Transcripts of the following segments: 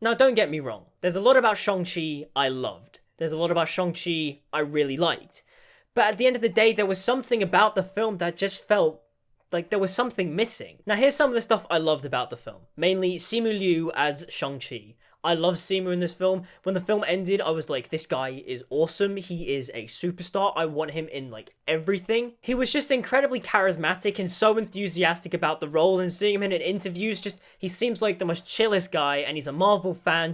Now, don't get me wrong, there's a lot about Shang-Chi I loved. There's a lot about Shang-Chi I really liked. But at the end of the day, there was something about the film that just felt like there was something missing. Now, here's some of the stuff I loved about the film. Mainly, Simu Liu as Shang-Chi. I love Simu in this film. When the film ended, I was like, this guy is awesome. He is a superstar. I want him in, like, everything. He was just incredibly charismatic and so enthusiastic about the role, and seeing him in interviews, he seems like the most chillest guy, and he's a Marvel fan.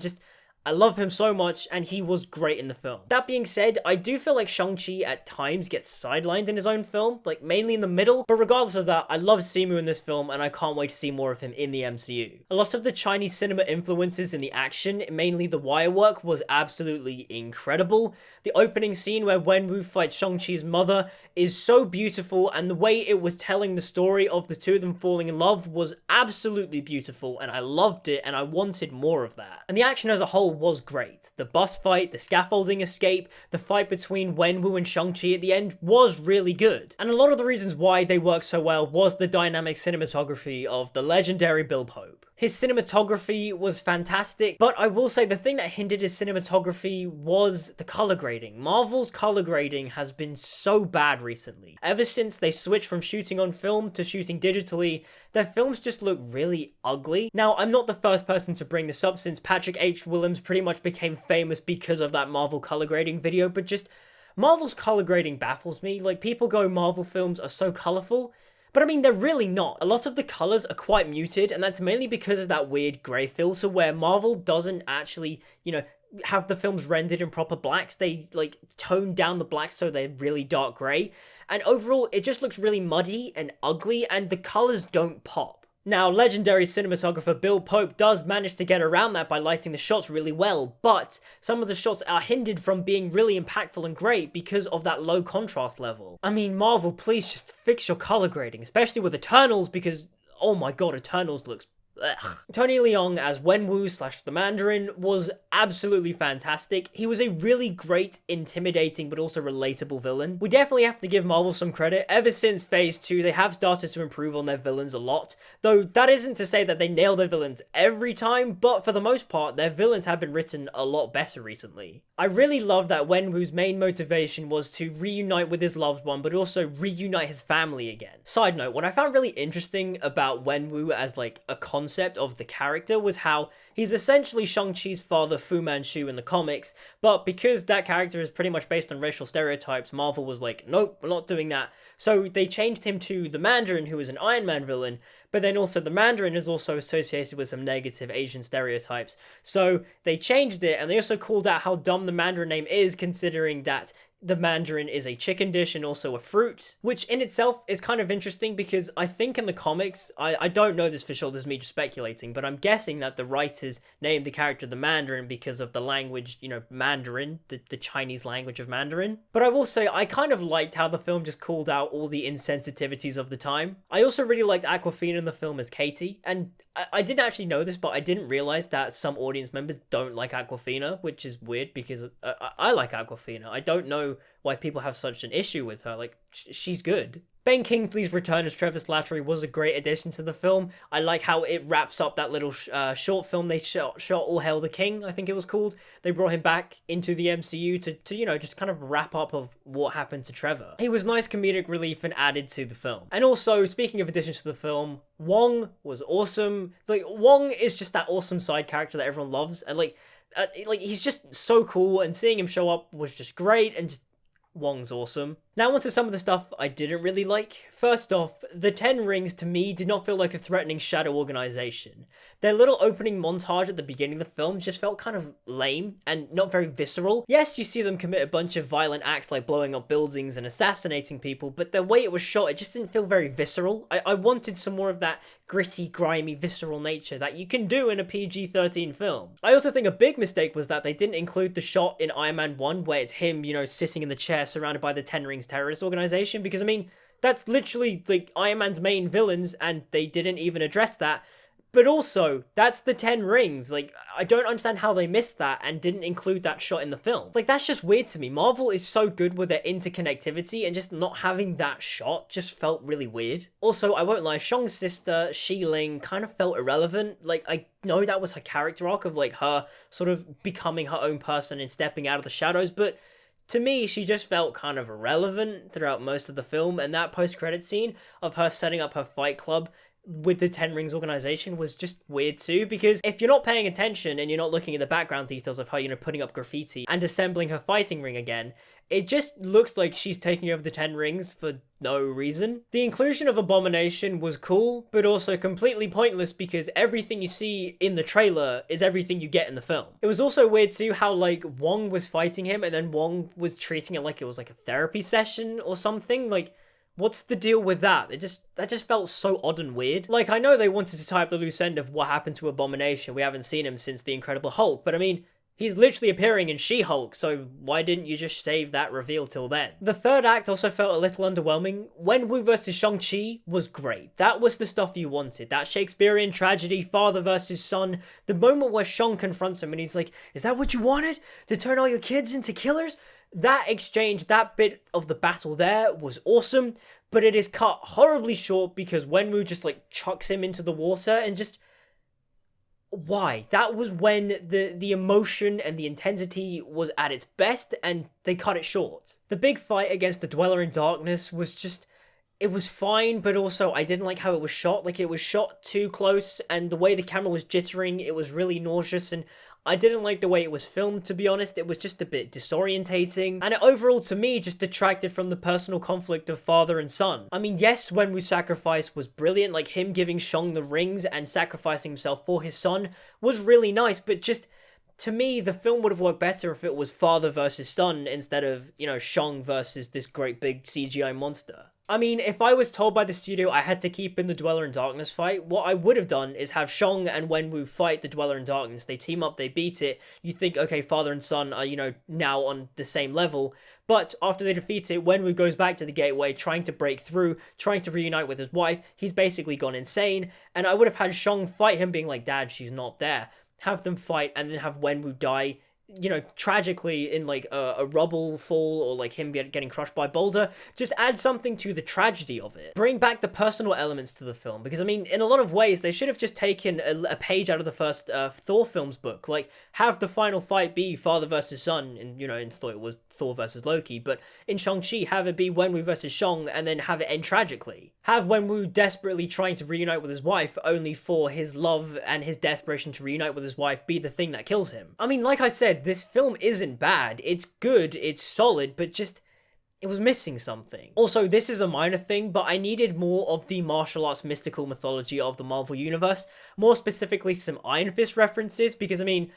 I love him so much, and he was great in the film. That being said, I do feel like Shang-Chi at times gets sidelined in his own film, like mainly in the middle, but regardless of that, I love Simu in this film, and I can't wait to see more of him in the MCU. A lot of the Chinese cinema influences in the action, mainly the wire work, was absolutely incredible. The opening scene where Wenwu fights Shang-Chi's mother is so beautiful, and the way it was telling the story of the two of them falling in love was absolutely beautiful, and I loved it, and I wanted more of that. And the action as a whole was great. The bus fight, the scaffolding escape, the fight between Wenwu and Shang-Chi at the end was really good. And a lot of the reasons why they worked so well was the dynamic cinematography of the legendary Bill Pope. His cinematography was fantastic, but I will say the thing that hindered his cinematography was the color grading. Marvel's color grading has been so bad recently. Ever since they switched from shooting on film to shooting digitally, their films just look really ugly. Now, I'm not the first person to bring this up, since Patrick H. Willems pretty much became famous because of that Marvel color grading video, but Marvel's color grading baffles me. Like, people go, Marvel films are so colorful, but I mean, they're really not. A lot of the colors are quite muted, and that's mainly because of that weird grey filter where Marvel doesn't actually, have the films rendered in proper blacks. They, tone down the blacks so they're really dark grey. And overall, it just looks really muddy and ugly, and the colors don't pop. Now, legendary cinematographer Bill Pope does manage to get around that by lighting the shots really well, but some of the shots are hindered from being really impactful and great because of that low contrast level. I mean, Marvel, please just fix your color grading, especially with Eternals, because, oh my god, Eternals looks ugh. Tony Leung as Wenwu / the Mandarin was absolutely fantastic. He was a really great, intimidating, but also relatable villain. We definitely have to give Marvel some credit. Ever since Phase 2, they have started to improve on their villains a lot. Though that isn't to say that they nail their villains every time, but for the most part, their villains have been written a lot better recently. I really love that Wenwu's main motivation was to reunite with his loved one, but also reunite his family again. Side note, what I found really interesting about Wenwu as a concept of the character was how he's essentially Shang-Chi's father Fu Manchu in the comics, but because that character is pretty much based on racial stereotypes, Marvel was like, nope, we're not doing that. So they changed him to the Mandarin, who is an Iron Man villain, but then also the Mandarin is also associated with some negative Asian stereotypes. So they changed it, and they also called out how dumb the Mandarin name is, considering that the Mandarin is a chicken dish and also a fruit, which in itself is kind of interesting because I think in the comics, I don't know this for sure, this is me just speculating, but I'm guessing that the writers named the character the Mandarin because of the language, Mandarin, the Chinese language of Mandarin. But I will say, I kind of liked how the film just called out all the insensitivities of the time. I also really liked Awkwafina in the film as Katie, and I didn't actually know this, but I didn't realize that some audience members don't like Awkwafina, which is weird because I like Awkwafina. I don't know why people have such an issue with her. She's good. Ben Kingsley's return as Trevor Slattery was a great addition to the film. I like how it wraps up that little short film they shot All Hail the King, I think it was called. They brought him back into the MCU to just kind of wrap up of what happened to Trevor. He was nice comedic relief and added to the film. And also, speaking of additions to the film, Wong was awesome. Wong is just that awesome side character that everyone loves, and he's just so cool, and seeing him show up was just great, and just Wong's awesome. Now onto some of the stuff I didn't really like. First off, the Ten Rings to me did not feel like a threatening shadow organization. Their little opening montage at the beginning of the film just felt kind of lame and not very visceral. Yes, you see them commit a bunch of violent acts like blowing up buildings and assassinating people, but the way it was shot, it just didn't feel very visceral. I wanted some more of that gritty, grimy, visceral nature that you can do in a PG-13 film. I also think a big mistake was that they didn't include the shot in Iron Man 1 where it's him, sitting in the chair surrounded by the Ten Rings terrorist organization, because that's literally Iron Man's main villains, and they didn't even address that. But also, that's the 10 rings. Like, I don't understand how they missed that and didn't include that shot in the film. Like, that's just weird to me. Marvel is so good with their interconnectivity, and just not having that shot just felt really weird. Also, I won't lie, Shang's sister, Xiling, kind of felt irrelevant. Like, I know that was her character arc of, like, her sort of becoming her own person and stepping out of the shadows, but to me, she just felt kind of irrelevant throughout most of the film, and that post-credit scene of her setting up her fight club with the Ten Rings organization was just weird too, because if you're not paying attention and you're not looking at the background details of her, putting up graffiti and assembling her fighting ring again, it just looks like she's taking over the Ten Rings for no reason. The inclusion of Abomination was cool, but also completely pointless because everything you see in the trailer is everything you get in the film. It was also weird too how, like, Wong was fighting him and then Wong was treating it like it was like a therapy session or something. Like, what's the deal with that? That just felt so odd and weird. Like, I know they wanted to tie up the loose end of what happened to Abomination. We haven't seen him since The Incredible Hulk, but I mean, he's literally appearing in She-Hulk, so why didn't you just save that reveal till then? The third act also felt a little underwhelming. Wenwu versus Shang-Chi was great. That was the stuff you wanted. That Shakespearean tragedy, father versus son. The moment where Shang confronts him and he's like, is that what you wanted? To turn all your kids into killers? That exchange, that bit of the battle there was awesome, but it is cut horribly short because Wenwu just, like, chucks him into the water and just... Why? That was when the emotion and the intensity was at its best, and they cut it short. The big fight against the Dweller in Darkness was just... It was fine, but also I didn't like how it was shot. Like, it was shot too close, and the way the camera was jittering, it was really nauseous, and I didn't like the way it was filmed, to be honest. It was just a bit disorientating, and it overall, to me, just detracted from the personal conflict of father and son. I mean, yes, Wenwu's sacrifice was brilliant, like him giving Shang the rings and sacrificing himself for his son was really nice, but just... To me, the film would have worked better if it was father versus son instead of, Shang versus this great big CGI monster. I mean, if I was told by the studio I had to keep in the Dweller in Darkness fight, what I would have done is have Shang and Wenwu fight the Dweller in Darkness. They team up, they beat it. You think, okay, father and son are, now on the same level. But after they defeat it, Wenwu goes back to the gateway, trying to break through, trying to reunite with his wife. He's basically gone insane. And I would have had Shang fight him being like, Dad, she's not there. Have them fight and then have Wenwu die, tragically in, like, a rubble fall or, like, him getting crushed by a boulder. Just add something to the tragedy of it. Bring back the personal elements to the film, because, I mean, in a lot of ways, they should have just taken a page out of the first Thor film's book. Like, have the final fight be father versus son, and, in Thor it was Thor versus Loki, but in Shang-Chi, have it be Wenwu versus Shang, and then have it end tragically. Have Wenwu desperately trying to reunite with his wife, only for his love and his desperation to reunite with his wife be the thing that kills him. I mean, like I said, this film isn't bad. It's good, it's solid, but just... it was missing something. Also, this is a minor thing, but I needed more of the martial arts mystical mythology of the Marvel Universe. More specifically, some Iron Fist references, because, I mean,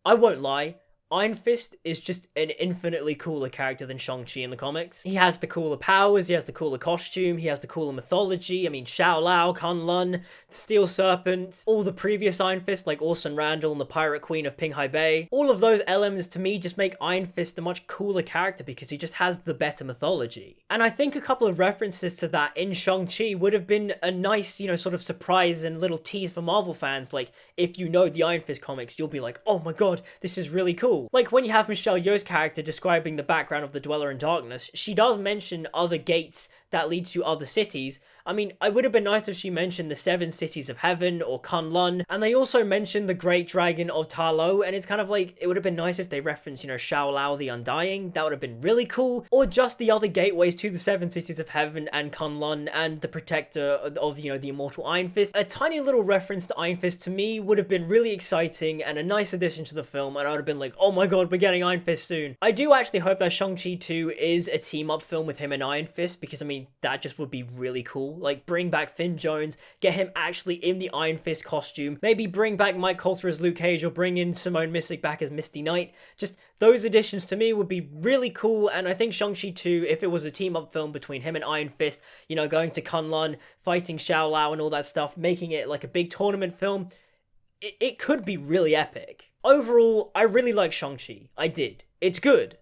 I won't lie, Iron Fist is just an infinitely cooler character than Shang-Chi in the comics. He has the cooler powers, he has the cooler costume, he has the cooler mythology. I mean, Shao Lao, Kun Lun, Steel Serpent, all the previous Iron Fist like Orson Randall and the Pirate Queen of Pinghai Bay. All of those elements to me just make Iron Fist a much cooler character because he just has the better mythology. And I think a couple of references to that in Shang-Chi would have been a nice, sort of surprise and little tease for Marvel fans. Like, if you know the Iron Fist comics, you'll be like, oh my god, this is really cool. Like, when you have Michelle Yeoh's character describing the background of the Dweller in Darkness, she does mention other gates that lead to other cities. I mean, it would have been nice if she mentioned the 7 Cities of Heaven or Kun Lun, and they also mentioned the Great Dragon of Ta Lo, and it's kind of like, it would have been nice if they referenced, Shao Lao the Undying. That would have been really cool. Or just the other gateways to the 7 Cities of Heaven and Kun Lun and the Protector of the Immortal Iron Fist. A tiny little reference to Iron Fist to me would have been really exciting and a nice addition to the film, and I would have been like, oh my god, we're getting Iron Fist soon. I do actually hope that Shang-Chi 2 is a team-up film with him and Iron Fist, because, I mean, that just would be really cool. Like, bring back Finn Jones, get him actually in the Iron Fist costume, maybe bring back Mike Colter as Luke Cage, or bring in Simone Missick back as Misty Knight. Just those additions to me would be really cool, and I think Shang-Chi 2, if it was a team-up film between him and Iron Fist, going to Kun Lun, fighting Shao Lao and all that stuff, making it like a big tournament film, it could be really epic. Overall, I really like Shang-Chi. I did. It's good.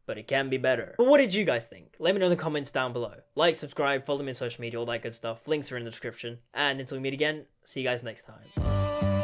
but it can be better. But what did you guys think? Let me know in the comments down below. Like, subscribe, follow me on social media, all that good stuff. Links are in the description. And until we meet again, see you guys next time.